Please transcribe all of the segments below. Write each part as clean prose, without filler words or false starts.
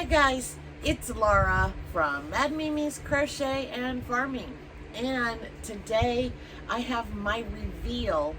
Hi guys, it's Laura from Madmimiscrochet and Farming, and today I have my reveal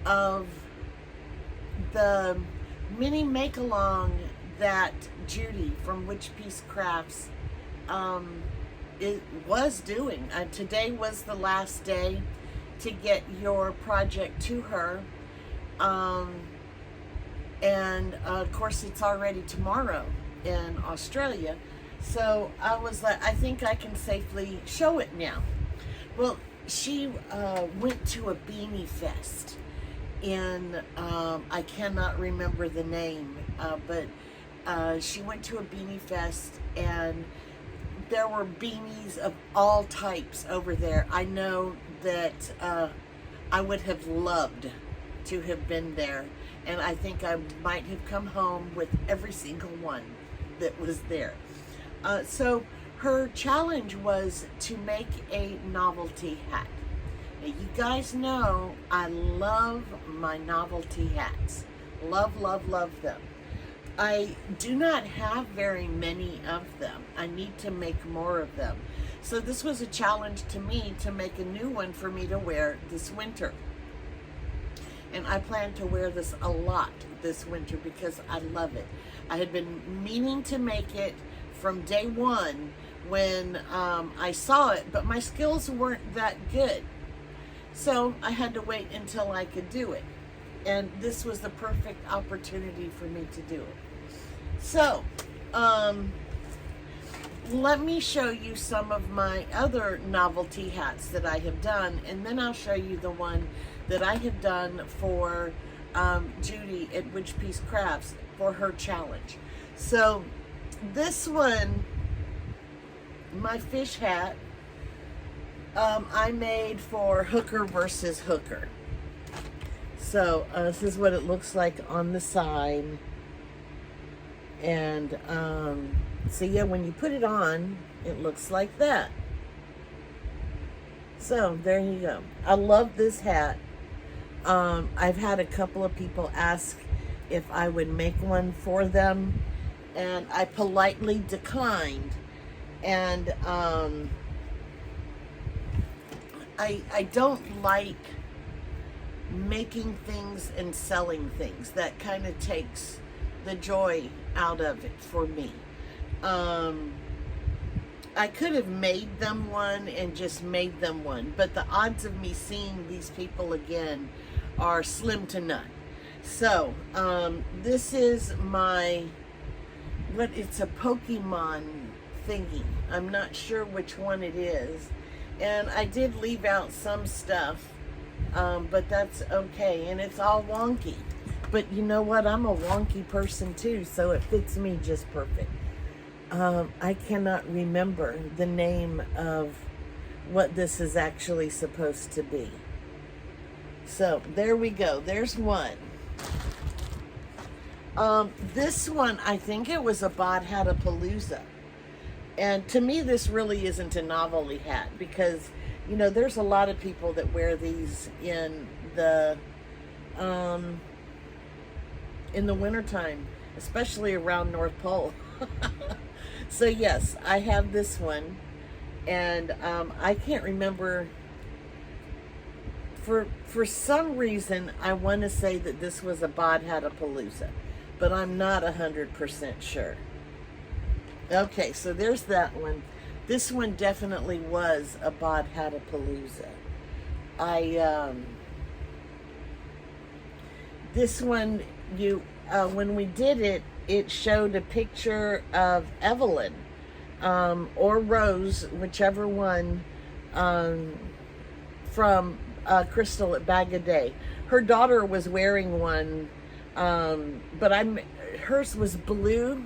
of the mini make-along that Judy from Which Piece Crafts was doing. Today was the last day to get your project to her, and of course it's already tomorrow in Australia, so I was like, I think I can safely show it now. Well, she went to a beanie fest in I cannot remember the name, but she went to a beanie fest, and there were beanies of all types over there. I know that I would have loved to have been there, and I think I might have come home with every single one that was there. So her challenge was to make a novelty hat. Now, you guys know I love my novelty hats. Love, love, love them. I do not have very many of them. I need to make more of them. So this was a challenge to me to make a new one for me to wear this winter. And I plan to wear this a lot this winter because I love it. I had been meaning to make it from day one when I saw it, but my skills weren't that good. So I had to wait until I could do it. And this was the perfect opportunity for me to do it. So, let me show you some of my other novelty hats that I have done, and then I'll show you the one that I have done for Judy at Which Piece Crafts for her challenge. So this one, my fish hat, I made for hooker versus hooker. So this is what it looks like on the side. And so yeah, when you put it on, it looks like that. So there you go. I love this hat. I've had a couple of people ask if I would make one for them, and I politely declined. And I don't like making things and selling things. That kind of takes the joy out of it for me. I could have made them one and just made them one, but the odds of me seeing these people again are slim to none. So this is my, it's a Pokemon thingy. I'm not sure which one it is, and I did leave out some stuff, but that's okay, and it's all wonky. But you know what? I'm a wonky person too, so it fits me just perfect. I cannot remember the name of what this is actually supposed to be. So there we go. There's one. This one, I think it was a Bod Hat-a-Palooza. And to me, this really isn't a novelty hat because, you know, there's a lot of people that wear these in the wintertime, especially around North Pole. So yes, I have this one, and I can't remember, for some reason I want to say that this was a Bod Hat-a-Palooza, but I'm not 100% sure. Okay, so there's that one. This one definitely was a Bod Hat-a-Palooza. This one, when we did it, it showed a picture of Evelyn, or Rose, whichever one, from Crystal at Bag a Day. Her daughter was wearing one, but hers was blue,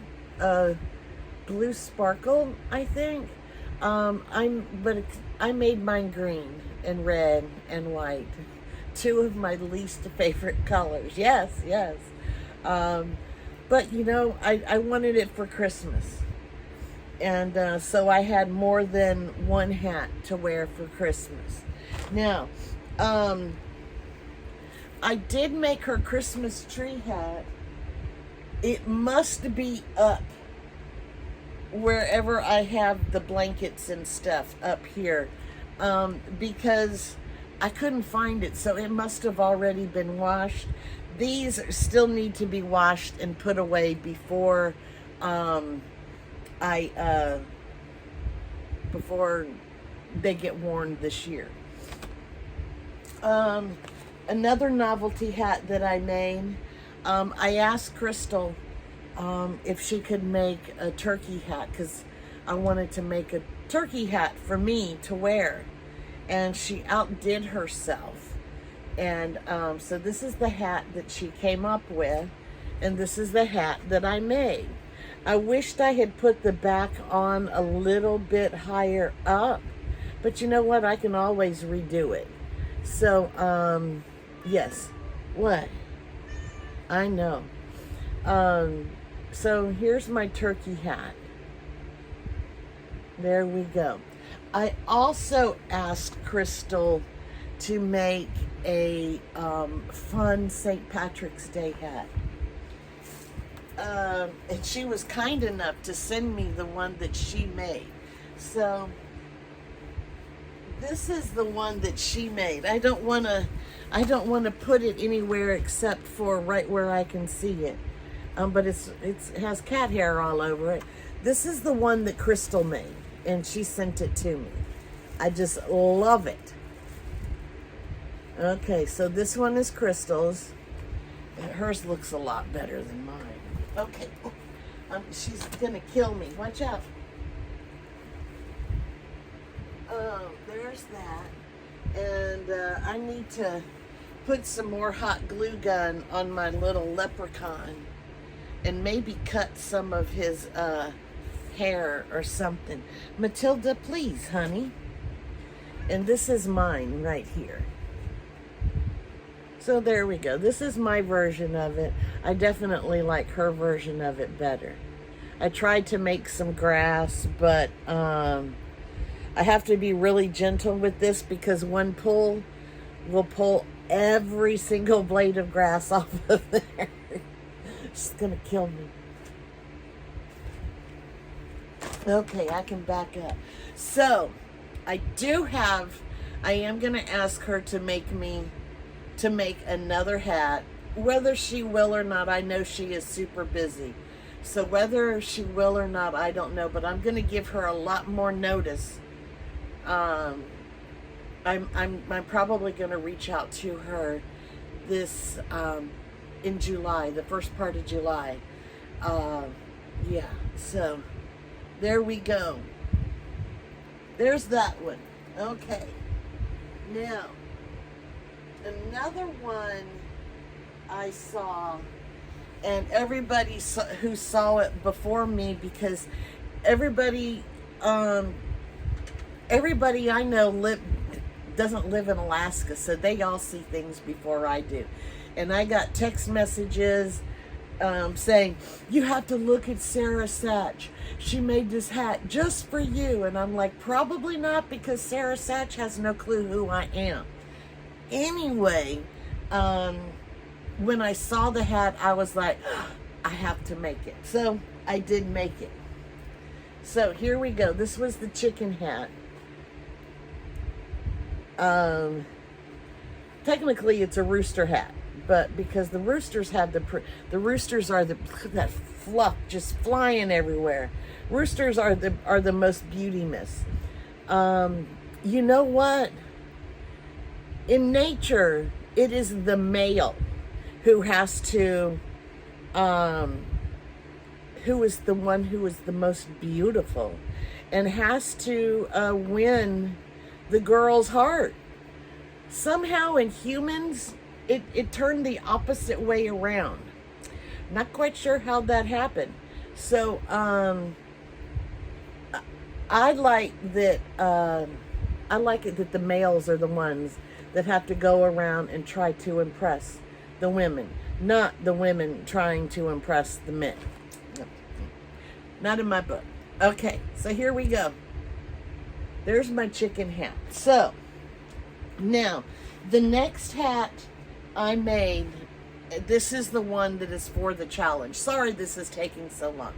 blue sparkle, I think. I made mine green and red and white, two of my least favorite colors. Yes, yes. But you know, I wanted it for Christmas, and so I had more than one hat to wear for Christmas. Now, I did make her Christmas tree hat. It must be up wherever I have the blankets and stuff up here, because I couldn't find it, so it must have already been washed. These still need to be washed and put away before before they get worn this year. Another novelty hat that I made, I asked Crystal if she could make a turkey hat, because I wanted to make a turkey hat for me to wear, and she outdid herself. And so this is the hat that she came up with, and this is the hat that I made. I wished I had put the back on a little bit higher up, but you know what? I can always redo it. So, yes. What? I know. So here's my turkey hat. There we go. I also asked Crystal to make a fun St. Patrick's Day hat. And she was kind enough to send me the one that she made. So this is the one that she made. I don't want to put it anywhere except for right where I can see it. But it has cat hair all over it. This is the one that Crystal made, and she sent it to me. I just love it. Okay, so this one is Crystal's. Hers looks a lot better than mine. Okay, she's gonna kill me. Watch out. There's that. And I need to put some more hot glue gun on my little leprechaun and maybe cut some of his hair or something. Matilda, please, honey. And this is mine right here. So there we go. This is my version of it. I definitely like her version of it better. I tried to make some grass, but I have to be really gentle with this because one pull will pull every single blade of grass off of there. She's gonna kill me. Okay, I can back up. So, I am gonna ask her to make another hat. Whether she will or not, I know she is super busy. So whether she will or not, I don't know, but I'm going to give her a lot more notice. I'm probably going to reach out to her this in July, the first part of July. Yeah, so there we go. There's that one. Okay. Now, another one I saw, and everybody who saw it before me, because everybody I know doesn't live in Alaska, so they all see things before I do. And I got text messages saying, you have to look at Sara Satch. She made this hat just for you. And I'm like, probably not, because Sara Satch has no clue who I am. Anyway, when I saw the hat, I was like, I have to make it. So I did make it. So here we go. This was the chicken hat. Technically it's a rooster hat, but because the roosters have the roosters are that fluff just flying everywhere. Roosters are the most beauty miss. You know what? In nature, it is the male who has to, who is the one who is the most beautiful and has to win the girl's heart. Somehow in humans, it turned the opposite way around. Not quite sure how that happened. So, I like it that the males are the ones that have to go around and try to impress the women, not the women trying to impress the men. No. Not in my book. Okay, so here we go. There's my chicken hat. So, now, the next hat I made, this is the one that is for the challenge. Sorry this is taking so long.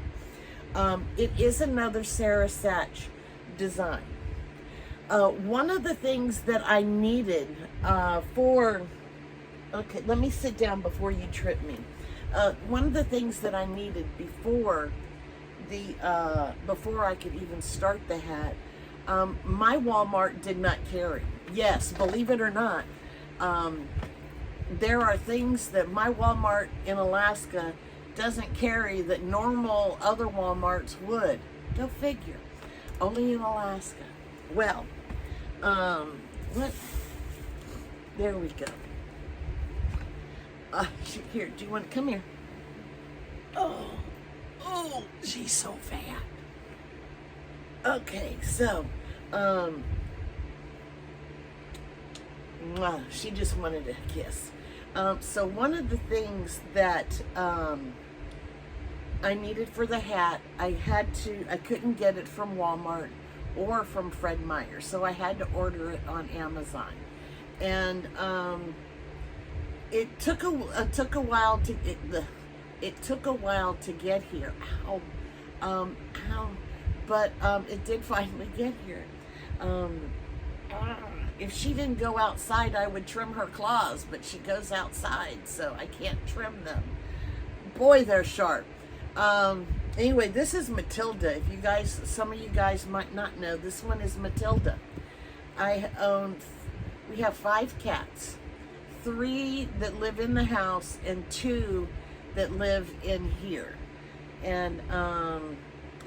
It is another Sara Satch design. One of the things that I needed okay, let me sit down before you trip me. One of the things that I needed before I could even start the hat, my Walmart did not carry. Yes, believe it or not, there are things that my Walmart in Alaska doesn't carry that normal other Walmarts would. Go figure. Only in Alaska. Well, there we go. Here, do you want to come here? Oh, she's so fat. Okay, so, she just wanted a kiss. So one of the things that I needed for the hat, I couldn't get it from Walmart or from Fred Meyer, so I had to order it on Amazon. And it took a while to get here. But it did finally get here. If she didn't go outside, I would trim her claws, but she goes outside, so I can't trim them. Boy, they're sharp. Anyway, this is Matilda. If you guys, some of you guys might not know, this one is Matilda. We have 5 cats. 3 that live in the house and 2 that live in here. And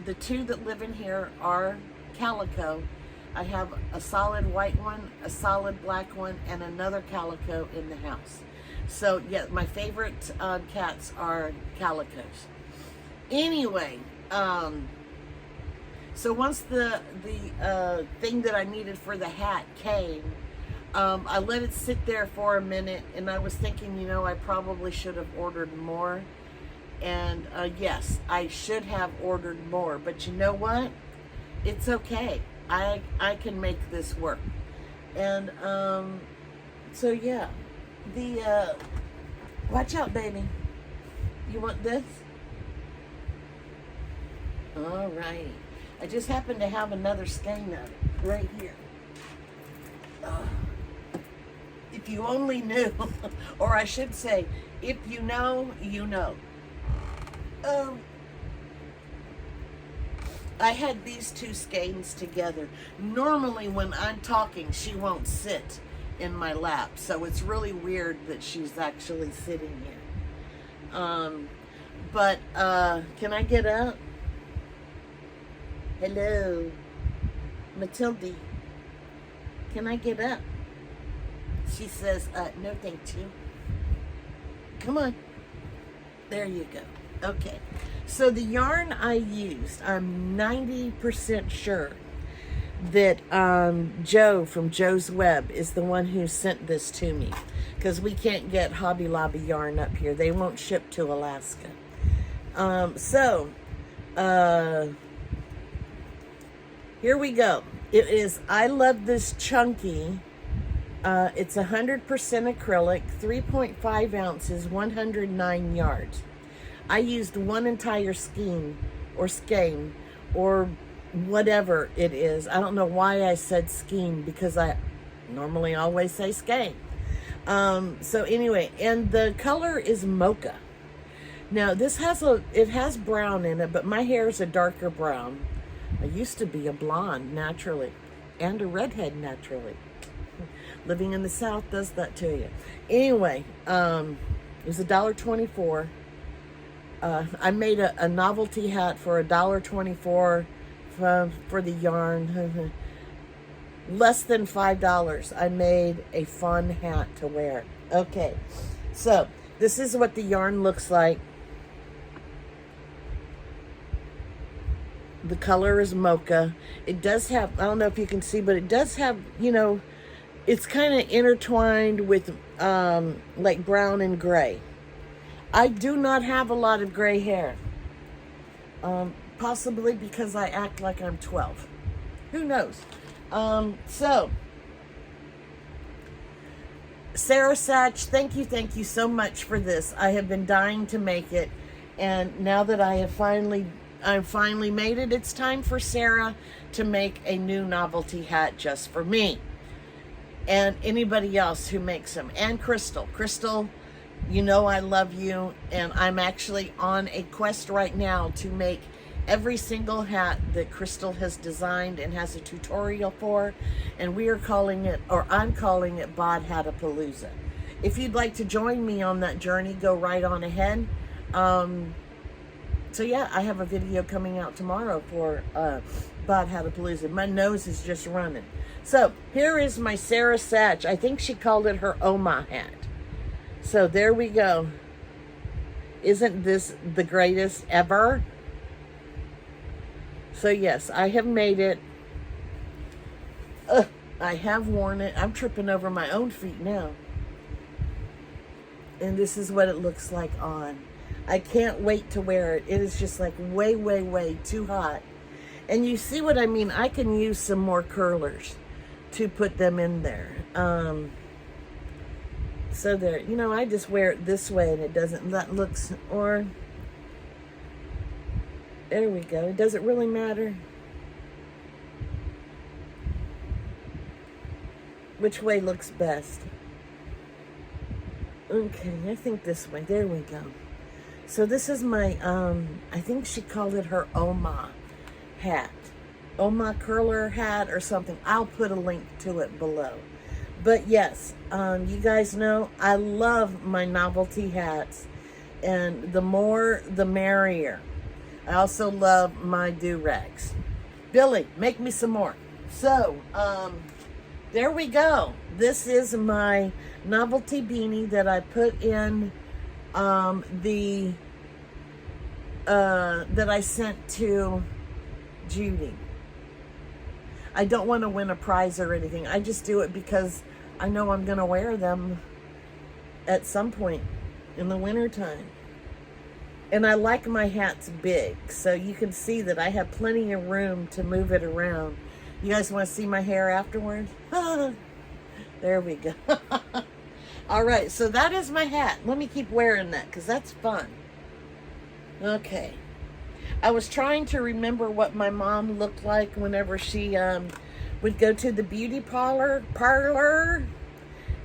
the 2 that live in here are calico. I have a solid white one, a solid black one, and another calico in the house. So yeah, my favorite cats are calicos. Anyway, so once the thing that I needed for the hat came, I let it sit there for a minute, and I was thinking, you know, I probably should have ordered more. And yes, I should have ordered more, but you know what? It's okay. I can make this work. And so yeah, watch out, baby. You want this? All right. I just happen to have another skein of it right here. If you only knew, or I should say, if you know, you know. I had these 2 skeins together. Normally when I'm talking, she won't sit in my lap, so it's really weird that she's actually sitting here. But can I get up? Hello, Matilda. Can I get up? She says, no thank you. Come on. There you go. Okay. So the yarn I used, I'm 90% sure that Joe from Joe's Web is the one who sent this to me, because we can't get Hobby Lobby yarn up here. They won't ship to Alaska. Here we go. It is I Love This Chunky. It's 100% acrylic, 3.5 ounces, 109 yards. I used one entire skein, or whatever it is. I don't know why I said skein, because I normally always say skein. So anyway, and the color is mocha. Now this it has brown in it, but my hair is a darker brown. I used to be a blonde naturally, and a redhead naturally. Living in the South does that to you. Anyway, it was $1.24. I made a novelty hat for $1.24 for the yarn. Less than $5. I made a fun hat to wear. Okay, so this is what the yarn looks like. The color is mocha. It does have, I don't know if you can see, but it does have, you know, it's kind of intertwined with like brown and gray. I do not have a lot of gray hair. Possibly because I act like I'm 12. Who knows? So, Sara Satch, thank you so much for this. I have been dying to make it. And now that I have finally I finally made it. It's time for Sara to make a new novelty hat just for me. And anybody else who makes them. And Crystal. Crystal, you know I love you. And I'm actually on a quest right now to make every single hat that Crystal has designed and has a tutorial for. And we are calling it, or I'm calling it, Bod Hatapalooza. If you'd like to join me on that journey, go right on ahead. So yeah, I have a video coming out tomorrow for Bod Hatapalooza. My nose is just running. So here is my Sara Satch. I think she called it her Oma hat. So there we go. Isn't this the greatest ever? So yes, I have made it. I have worn it. I'm tripping over my own feet now. And this is what it looks like on. I can't wait to wear it. It is just like way, way, way too hot. And you see what I mean? I can use some more curlers to put them in there. So there, you know, I just wear it this way and it doesn't, that looks, or, there we go. It doesn't really matter which way looks best. Okay, I think this way. There we go. So this is my, I think she called it her Oma hat. Oma curler hat or something. I'll put a link to it below. But yes, you guys know I love my novelty hats. And the more, the merrier. I also love my do-rags. Billy, make me some more. So, there we go. This is my novelty beanie that I put in that I sent to Judy. I don't want to win a prize or anything. I just do it because I know I'm going to wear them at some point in the wintertime. And I like my hats big, so you can see that I have plenty of room to move it around. You guys want to see my hair afterwards? There we go. All right, so that is my hat. Let me keep wearing that because that's fun. Okay. I was trying to remember what my mom looked like whenever she would go to the beauty parlor,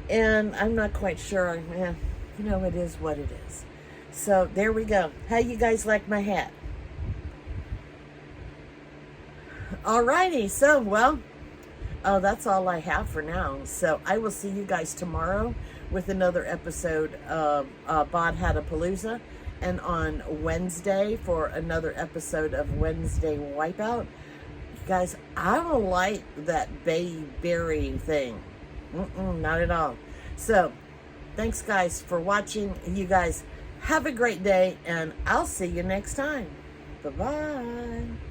and I'm not quite sure. Yeah, you know, it is what it is. So there we go. How you guys like my hat? Alrighty, so well, that's all I have for now. So I will see you guys tomorrow with another episode of Bod Hatapalooza, and on Wednesday for another episode of Wednesday Wipeout. You guys, I don't like that bayberry thing. Not at all. So, thanks guys for watching. You guys have a great day, and I'll see you next time. Bye-bye.